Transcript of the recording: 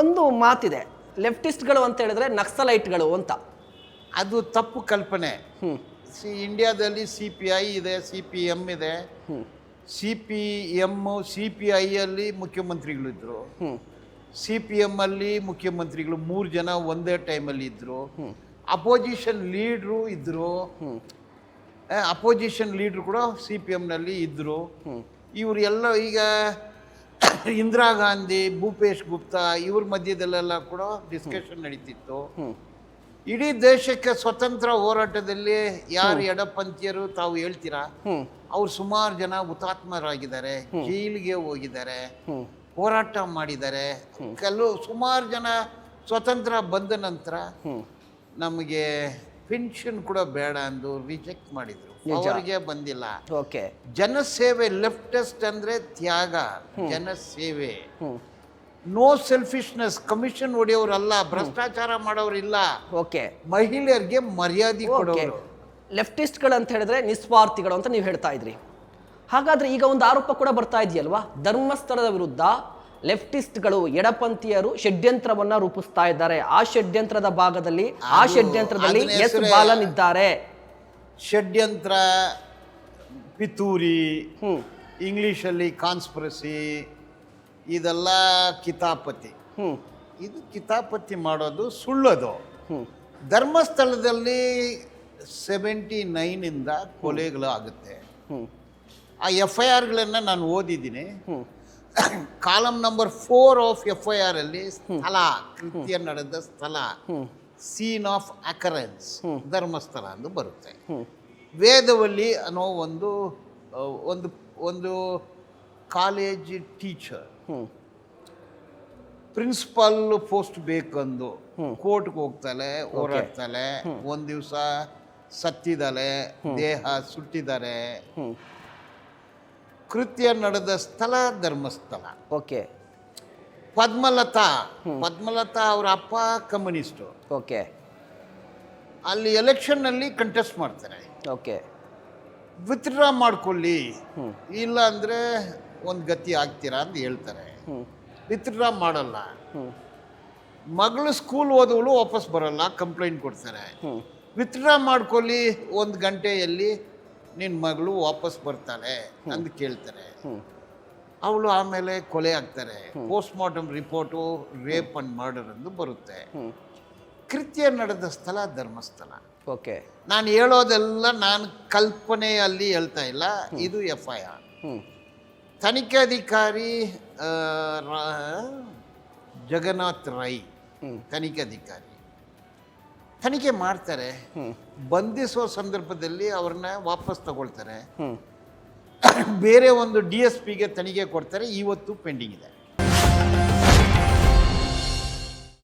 ಒಂದು ಮಾತಿದೆ, ಲೆಫ್ಟಿಸ್ಟ್ಗಳು ಅಂತ ಹೇಳಿದ್ರೆ ನಕ್ಸಲೈಟ್ಗಳು ಅಂತ. ಅದು ತಪ್ಪು ಕಲ್ಪನೆ. ಇಂಡಿಯಾದಲ್ಲಿ CPI ಇದೆ, CPM ಇದೆ. CPM CPIಯಲ್ಲಿ ಮುಖ್ಯಮಂತ್ರಿಗಳಿದ್ರು, CPM ಅಲ್ಲಿ ಮುಖ್ಯಮಂತ್ರಿಗಳು 3 ಜನ ಒಂದೇ ಟೈಮಲ್ಲಿ ಇದ್ದರು. ಅಪೋಸಿಷನ್ ಲೀಡ್ರು ಇದ್ದರು, ಅಪೋಸಿಷನ್ ಲೀಡ್ರು ಕೂಡ CPMನಲ್ಲಿ ಇದ್ದರು. ಇವರು ಎಲ್ಲ ಈಗ ಇಂದಿರಾ ಗಾಂಧಿ, ಭೂಪೇಶ್ ಗುಪ್ತಾ ಇವ್ರ ಮಧ್ಯದಲ್ಲೆಲ್ಲ ಕೂಡ ಡಿಸ್ಕಷನ್ ನಡೀತಿತ್ತು. ಇಡೀ ದೇಶಕ್ಕೆ ಸ್ವತಂತ್ರ ಹೋರಾಟದಲ್ಲಿ ಯಾರು ಎಡಪಂಥೀಯರು ತಾವು ಹೇಳ್ತೀರಾ, ಅವ್ರು ಸುಮಾರು ಜನ ಹುತಾತ್ಮರಾಗಿದ್ದಾರೆ, ಜೈಲಿಗೆ ಹೋಗಿದ್ದಾರೆ, ಹೋರಾಟ ಮಾಡಿದ್ದಾರೆ. ಸುಮಾರು ಜನ ಸ್ವತಂತ್ರ ಬಂದ ನಂತರ ನಮಗೆ ಪೆನ್ಷನ್ ಕೂಡ ಬೇಡ ಅಂದು ರಿಜೆಕ್ಟ್ ಮಾಡಿದ್ರು, ಅವರಿಗೆ ಬಂದಿಲ್ಲ. ಜನಸೇವೆ, ಲೆಫ್ಟಿಸ್ಟ್ ಅಂದ್ರೆ ತ್ಯಾಗ, ಜನಸೇವೆ, ನೋ ಸೆಲ್ಫಿಶ್ನೆಸ್. ಕಮಿಷನ್ ಹೊಡೆಯೋರಲ್ಲ, ಭ್ರಷ್ಟಾಚಾರ ಮಾಡೋರಿಲ್ಲ, ಮಹಿಳೆಯರಿಗೆ ಮರ್ಯಾದೆ ಕೊಡೋರು. ಲೆಫ್ಟಿಸ್ಟ್ಗಳು ಅಂತ ಹೇಳಿದ್ರೆ ನಿಸ್ವಾರ್ಥಿಗಳು ಅಂತ ನೀವು ಹೇಳ್ತಾ ಇದ್ರಿ. ಹಾಗಾದ್ರೆ ಈಗ ಒಂದು ಆರೋಪ ಕೂಡ ಬರ್ತಾ ಇದೆಯಲ್ವಾ, ಧರ್ಮಸ್ಥಳದ ವಿರುದ್ಧ ಲೆಫ್ಟಿಸ್ಟ್ಗಳು, ಎಡಪಂಥೀಯರು ಷಡ್ಯಂತ್ರವನ್ನ ರೂಪಿಸ್ತಾ ಇದ್ದಾರೆ. ಆ ಷಡ್ಯಂತ್ರದ ಭಾಗದಲ್ಲಿ, ಆ ಷಡ್ಯಂತ್ರದಲ್ಲಿ ಎಸ್ ಬಾಲನ್ ಇದ್ದಾರೆ. ಷಡ್ಯಂತ್ರ, ಪಿತೂರಿ, ಇಂಗ್ಲಿಷಲ್ಲಿ ಕಾನ್ಸ್ಪಿರಸಿ, ಇದೆಲ್ಲ ಕಿತಾಪತಿ. ಇದು ಕಿತಾಪತಿ ಮಾಡೋದು ಸುಳ್ಳದು. ಧರ್ಮಸ್ಥಳದಲ್ಲಿ 79 ಕೊಲೆಗಳು ಆಗುತ್ತೆ. ಆ FIRಗಳನ್ನು ನಾನು ಓದಿದ್ದೀನಿ. ಕಾಲಮ್ ನಂಬರ್ 4 ಆಫ್ FIR ಅಲ್ಲಿ ಸ್ಥಳ, ಕೃತ್ಯ ನಡೆದ ಸ್ಥಳ, ಸೀನ್ ಆಫ್ ಅಕರೆನ್ಸ್ ಧರ್ಮಸ್ಥಳ ಎಂದು ಬರುತ್ತೆ. ವೇದವಲ್ಲಿ ಅನ್ನೋ ಒಂದು ಕಾಲೇಜ್ ಟೀಚರ್ ಪ್ರಿನ್ಸಿಪಾಲ್ ಪೋಸ್ಟ್ ಬೇಕಂದು ಕೋರ್ಟ್ಗೆ ಹೋಗ್ತಾಳೆ, ಹೋರಾಡ್ತಾಳೆ. ಒಂದು ದಿವಸ ಸತ್ತಿದ್ದಾಳೆ, ದೇಹ ಸುಟ್ಟಿದ್ದಾರೆ. ಕೃತ್ಯ ನಡೆದ ಸ್ಥಳ ಧರ್ಮಸ್ಥಳ. ಪದ್ಮಲತಾ ಅವರ ಅಪ್ಪ ಕಮ್ಯುನಿಸ್ಟು. ಅಲ್ಲಿ ಎಲೆಕ್ಷನ್ನಲ್ಲಿ ಕಂಟೆಸ್ಟ್ ಮಾಡ್ತಾರೆ. ವಿತ್ಡ್ರಾ ಮಾಡ್ಕೊಳ್ಳಿ, ಇಲ್ಲ ಅಂದರೆ ಒಂದು ಗತಿ ಆಗ್ತೀರಾ ಅಂತ ಹೇಳ್ತಾರೆ. ವಿತ್ಡ್ರಾ ಮಾಡಲ್ಲ. ಮಗಳು ಸ್ಕೂಲ್ ಓದವಳು ವಾಪಸ್ ಬರಲ್ಲ, ಕಂಪ್ಲೇಂಟ್ ಕೊಡ್ತಾರೆ. ವಿತ್ಡ್ರಾ ಮಾಡ್ಕೊಳ್ಳಿ, 1 ಗಂಟೆಯಲ್ಲಿ ನಿನ್ನ ಮಗಳು ವಾಪಸ್ ಬರ್ತಾಳೆ ಅಂತ ಕೇಳ್ತಾರೆ. ಅವಳು ಆಮೇಲೆ ಕೊಲೆ ಆಗ್ತಾರೆ. Post mortem report rape and murder ಎಂದು ಬರುತ್ತೆ. ಕೃತ್ಯ ನಡೆದ ಸ್ಥಳ ಧರ್ಮಸ್ಥಳ. ನಾನು ಹೇಳೋದೆಲ್ಲ ನಾನು ಕಲ್ಪನೆಯಲ್ಲಿ ಹೇಳ್ತಾ ಇಲ್ಲ, ಇದು FIR. ತನಿಖಾಧಿಕಾರಿ ಜಗನ್ನಾಥ್ ರೈ ತನಿಖೆ ಮಾಡ್ತಾರೆ. ಬಂಧಿಸುವ ಸಂದರ್ಭದಲ್ಲಿ ಅವ್ರನ್ನ ವಾಪಸ್ ತಗೊಳ್ತಾರೆ. ಬೇರೆ ಒಂದು DSPಗೆ ತನಿಖೆ ಕೊಡ್ತಾರೆ. ಇವತ್ತು ಪೆಂಡಿಂಗ್ ಇದೆ.